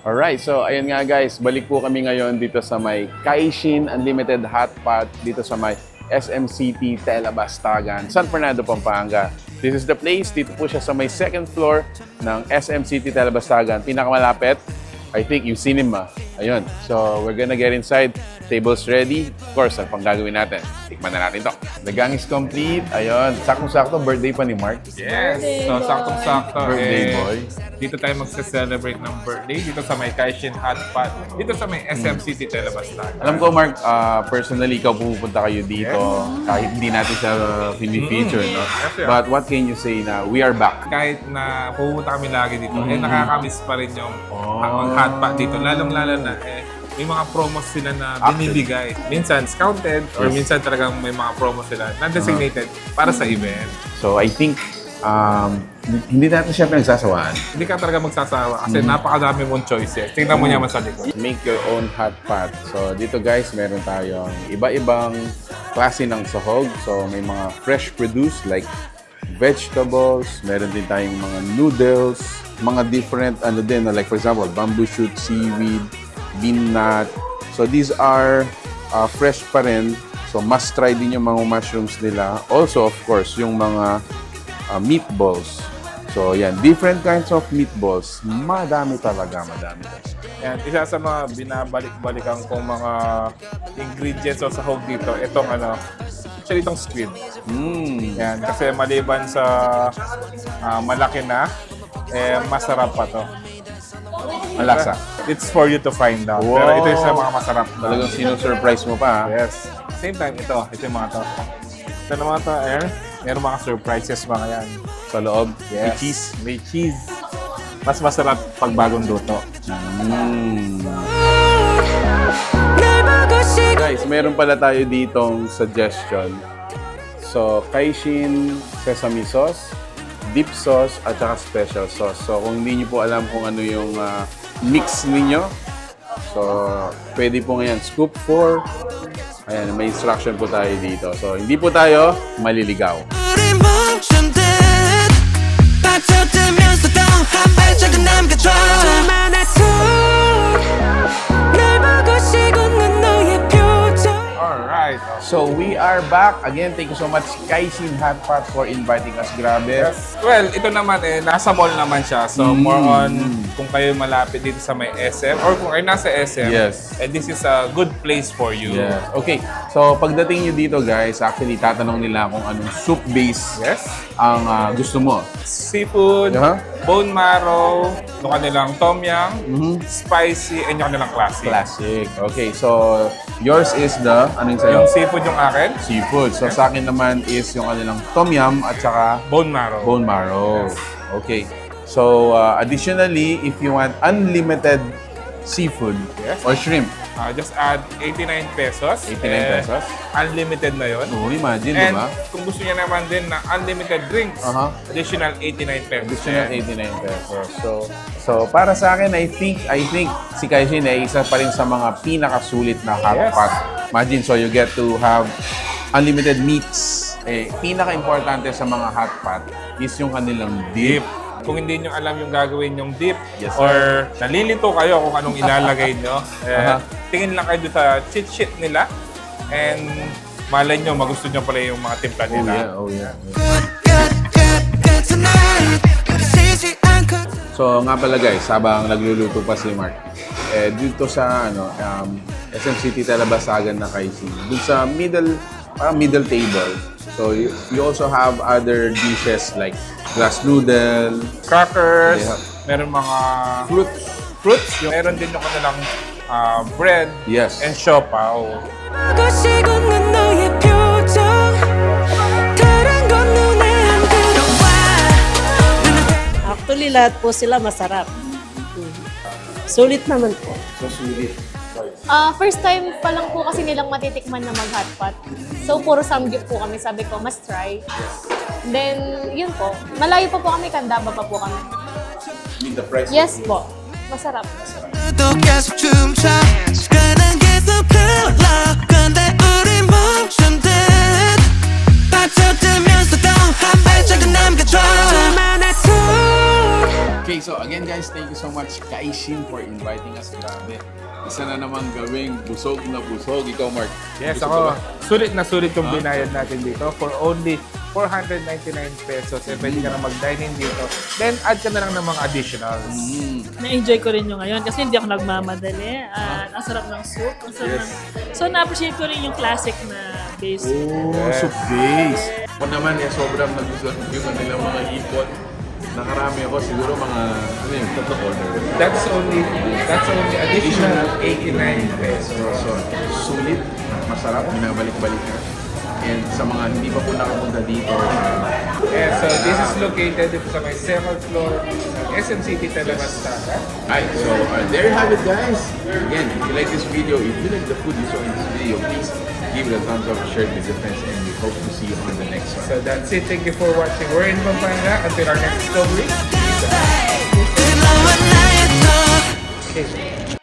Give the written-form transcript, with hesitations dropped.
Alright, so ayun nga guys, balik po kami ngayon dito sa may Kaixin Unlimited HotPot dito sa may SM City Telabastagan, San Fernando, Pampanga. This is the place. Dito po siya sa may second floor ng SM City Telabastagan. Pinakamalapit, I think you've seen him. Ayun. So, we're gonna get inside. Tables ready. Of course, ang pang gagawin natin. Tikman na natin to. The gang is complete. Ayun. Saktong-sakto, birthday pa ni Mark. Yes! So, saktong-sakto. Birthday boy. Dito tayo magse-celebrate ng birthday. Dito sa may Kaixin HotPot. Dito sa may SM City Telabastagan. Alam ko, Mark, personally, ikaw pupunta kayo dito. Kahit hindi natin siya feature, no? But what can you say na we are back? Kahit na pupunta kami lagi dito, nakakamiss pa rin yung ang HotPot dito. Lalong-lalo na, may mga promos sila na binibigay. Minsan discounted or minsan talagang may mga promos sila na designated para sa event. So, I think, hindi natin siya pinagsasawaan. Hindi ka talaga magsasawa kasi napakadami mong choices. Tingnan mo naman sa likod. Make your own hot pot. So, dito guys, meron tayong iba-ibang klase ng sahog. So, may mga fresh produce like vegetables. Meron din tayong mga noodles. Mga different, like for example, bamboo shoot, seaweed, bean nut. So, these are fresh pa rin. So, must try din yung mga mushrooms nila. Also, of course, yung mga meatballs. So, yan. Different kinds of meatballs. Madami talaga. Yan, isa sa mga binabalik-balikan kong mga ingredients o sahog dito, itong actually itong squid. Yan, kasi maliban sa malaki na, masarap pa to. Malasa. It's for you to find out. Wow. Pero ito yung sa mga masarap na. Talagang sino-surprise mo pa. Yes. Same time, ito yung mga to. Ito naman to, meron mga surprises mga yan. Sa loob, Yes. May cheese. Mas masarap pag bagong luto. Guys, meron pala tayo ditong suggestion. So, Kaixin sesame sauce, dip sauce, at saka special sauce. So, kung hindi nyo po alam kung ano yung mix ninyo, so, pwede po ngayon scoop 4. Ayan, may instruction po tayo dito. So, hindi po tayo maliligaw. Alright. So, we are back. Again, thank you so much, Kaixin HotPot, for inviting us. Grabe. Yes. Well, ito naman nasa mall naman siya. So, more on kung kayo malapit dito sa may SM or kung kayo nasa SM, this is a good place for you. Yes. Okay. So, pagdating nyo dito, guys, actually, tatanong nila kung anong soup base ang gusto mo. Seafood, bone marrow, yung kanilang tom yum, spicy, and yung kanilang classic. Classic. Okay. So, yours is the, ano yung sa'yo? Yung seafood yung akin. Seafood. So, sa akin naman is yung kanilang tom yum at saka Bone marrow. bone marrow. Okay. So, additionally, if you want unlimited seafood or shrimp, just add 89 pesos. 89 pesos. Unlimited na yun. Oh, imagine, di And ba? kung gusto niya naman din na unlimited drinks, additional 89 pesos. Additional 89 pesos. So para sa akin, I think si Kaixin ay isa pa rin sa mga pinakasulit na hotpot. Imagine, so you get to have unlimited meats. Pinaka-importante sa mga hotpot is yung kanilang dip. Kung hindi nyo alam yung gagawin yung dip or nalilito kayo kung anong ilalagay nyo, tingin lang kayo sa cheat sheet nila and malay nyo, magusto nyo pala yung mga timpla nila. Oh yeah. So nga pala guys, habang nagluluto pa si Mark, dito sa SM City Telabastagan na Kaixin, dun sa middle table. So you also have other dishes like glass noodle, crackers, meron mga fruits, meron din yung kanilang bread and siopaw. Actually, lahat po sila masarap. Sulit naman po. So sulit. First time pa lang po kasi nilang matitikman na mag-hotpot. So, puro samgyup po kami. Sabi ko, must try. Then, yun po. Malayo pa po kami, Kandaba pa po kami. The price Yes po. Masarap. Okay, so again guys, thank you so much Kaixin for inviting us. Grabe. Isa na namang gawing busog na busog. Ikaw, Mark. Yes, busog ako, ka ba? sulit na sulit yung binayad natin dito for only 499 pesos. Eh, pwede ka na mag-dine in dito. Then, add ka na lang ng mga additionals. Na-enjoy ko rin yung ngayon kasi hindi ako nagmamadali. At ang sarap ng soup. Ang sarap ng... So, na-appreciate ko rin yung classic na base. Oh, soup base. Ako naman, sobrang nagustuhan ko yung kanilang mga ipot. Nakarami ako, siguro mga, ano yung tatlong order. That's only additional 89 pesos. So, sulit, masarap, binabalik-balik na. And sa mga hindi pa po nakapunta dito, And so, this is located dito sa may second floor ng SM City Telabastagan. Alright, so there you have it guys. Again, if you like this video, if you like the food you saw in this video, please give it a thumbs up, share it with your friends, and we hope to see you on the next one. So that's it. Thank you for watching. We're in Pampanga. Until our next discovery. Okay.